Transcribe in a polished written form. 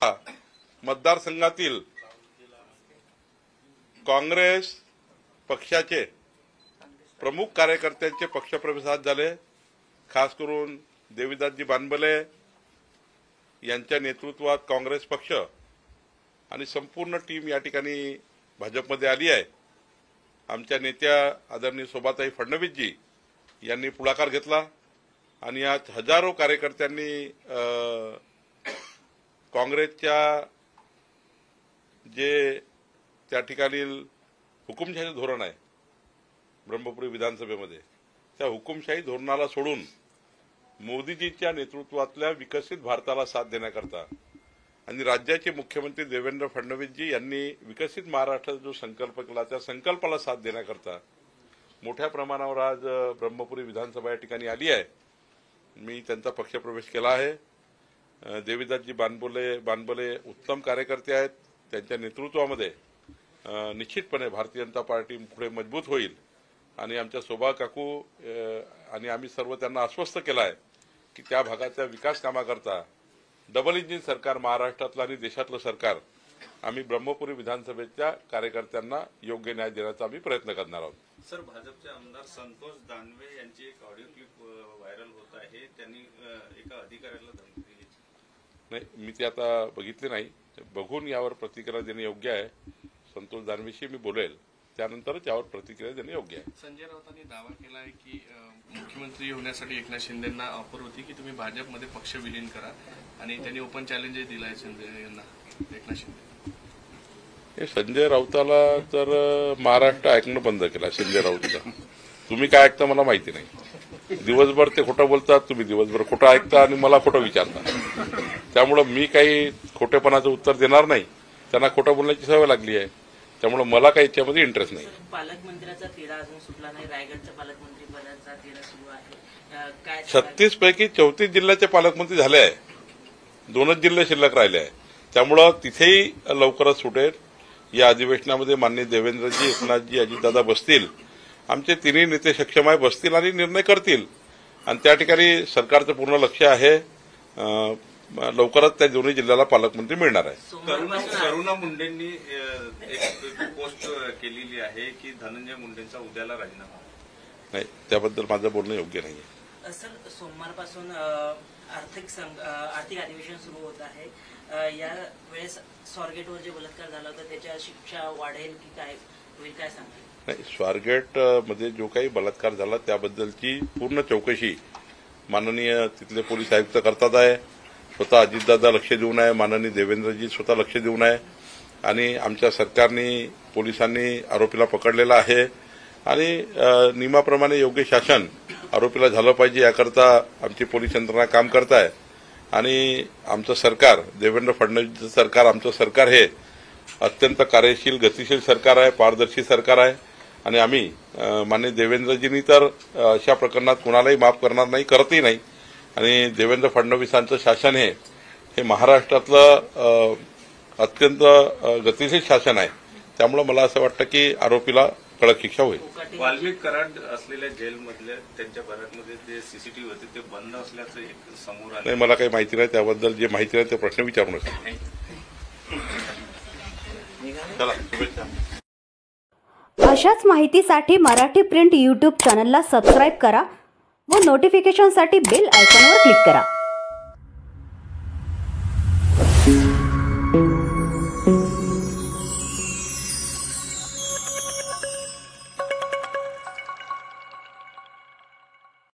मतदारसंघातील काँग्रेस पक्षाचे प्रमुख कार्यकर्त्यांचे पक्षप्रवेश झाले। खास करून देवीदासजी बानबले यांच्या नेतृत्वात काँग्रेस पक्ष आणि संपूर्ण टीम या ठिकाणी भाजपमध्ये आली आहे। आमच्या नेत्या आदरणीय शोभाताई फडणवीसजी यांनी पुढाकार घेतला आणि आज हजारो कार्यकर्त्यांनी काँग्रेसच्या जे त्या ठिकाणी हुकुमशाही धोरण आहे ब्रह्मपुरी विधानसभेमध्ये, त्या हुकुमशाही धोरणाला सोडून मोदीजींच्या नेतृत्वातल्या विकसित भारताला साथ देण्याकरता आणि राज्याचे मुख्यमंत्री देवेंद्र फडणवीसजी यांनी विकसित महाराष्ट्राचा जो संकल्प केला त्या संकल्पाला साथ देण्याकरता मोठ्या प्रमाणावर आज ब्रह्मपुरी विधानसभा या ठिकाणी आली आहे। मी त्यांचा पक्षप्रवेश केला आहे। देवीदासजी बानबले उत्तम कार्यकर्ते आहेत। त्यांच्या नेतृत्वामध्ये निश्चितपणे भारतीय जनता पार्टी पुढे मजबूत होईल आणि आमच्या शोभा काकू आणि आम्ही सर्व त्यांना आश्वस्त केलं आहे की त्या भागाच्या विकास कामाकरता डबल इंजिन सरकार महाराष्ट्रातलं आणि देशातलं सरकार आम्ही ब्रह्मपुरी विधानसभेच्या कार्यकर्त्यांना योग्य न्याय देण्याचा आम्ही प्रयत्न करणार आहोत। सर, भाजपचे आमदार संतोष दानवे यांची एक ऑडिओ क्लिप व्हायरल होत आहे। त्यांनी एका अधिकाऱ्याला धमकी दिली नाही, मी ते आता बघितले नाही, बघून यावर प्रतिक्रिया देणे योग्य आहे। संतोष दानवेशी मी बोलेल, त्यानंतरच यावर प्रतिक्रिया देणे योग्य आहे। संजय राऊतांनी दावा केला आहे की मुख्यमंत्री होण्यासाठी एकनाथ शिंदेंना ऑफर होती की तुम्ही भाजपमध्ये पक्ष विलीन करा आणि त्यांनी ओपन चॅलेंज दिला आहे शिंदे यांना, एकनाथ शिंदे। संजय राऊताला तर महाराष्ट्र ऐकणं बंद केला संजय राऊतचा। तुम्ही काय ऐकता मला माहिती नाही। दिवसभर ते खोटं बोलतात, तुम्ही दिवसभर खोटं ऐकता आणि मला खोटं विचारता। त्यामुळे मी काही खोटेपणाचं उत्तर देणार नाही। त्यांना खोटं बोलण्याची सवय लागली आहे, त्यामुळे मला काही याच्यामध्ये इंटरेस्ट नाही। पालकमंत्र्याचा तिढा अजून सुटला नाही, रायगडच्या पालकमंत्री पदाचा तिढा सुरू आहे। 36 पैकी 34 जिल्ह्याचे पालकमंत्री झाले आहे, 2च जिल्हे शिल्लक राहिले आहे। त्यामुळे तिथेही लवकरच सुटेल। या अधिवेशनामध्ये माननीय देवेंद्रजी, एकनाथजी, अजितदादा बसतील। आमचे तिन्ही नेते सक्षम आहे, बसतील आणि निर्णय करतील आणि त्या ठिकाणी सरकारचं पूर्ण लक्ष आहे। लवकरच त्या दोन्ही जिल्ह्याला पालकमंत्री मिळणार आहे। करुणा मुंडेंनी एक पोस्ट केलेली आहे की धनंजय मुंडेंचा उद्याला राजीनामा। नाही, त्याबद्दल माझं बोलणं योग्य नाही आहे। सर, सोमवारपासून आर्थिक अधिवेशन सुरू होत आहे। या वेळेस स्वारगेटवर जे बलात्कार झाला होता त्याच्या शिक्षा वाढेल की काय होईल, काय सांगाल? नाही, स्वारगेट मध्ये जो काही बलात्कार झाला त्याबद्दलची पूर्ण चौकशी माननीय तिथले पोलीस आयुक्त करतात आहे। स्वतः अजितदादा लक्ष देऊन आहे, माननीय देवेंद्रजी स्वतः लक्ष देऊन आहे आणि आमच्या सरकारने पोलिसांनी आरोपीला पकडलेला आहे आणि नियमाप्रमाणे योग्य शासन आरोपीला झालं पाहिजे याकरता आमची पोलीस यंत्रणा काम करत आहे आणि आमचं सरकार, देवेंद्र फडणवीस सरकार, आमचं सरकार हे अत्यंत कार्यशील गतिशील सरकार आहे, पारदर्शी सरकार आहे आणि आम्ही माननीय देवेंद्रजींनी तर अशा प्रकरणात कुणालाही माफ करणार नाही, करतही नाही आणि देवेंद्र फडणवीसांचं शासन हे महाराष्ट्रातलं अत्यंत गतिशील शासन आहे। त्यामुळे मला असं वाटतं की आरोपीला कडक शिक्षा होईल। वाल्मिक कराड असलेल्या जेलमधल्या त्यांच्या घरामध्ये जे सीसीटीव्ही होते ते बंद असल्याचं एक समोर आलं। नाही, मला काही माहिती नाही त्याबद्दल। जे माहिती नाही ते प्रश्न विचारू नका। चला, शुभेच्छा। अशाच माहितीसाठी मराठी प्रिंट यूट्यूब चॅनलला सबस्क्राईब करा व नोटिफिकेशनसाठी बेल आयकॉनवर क्लिक करा।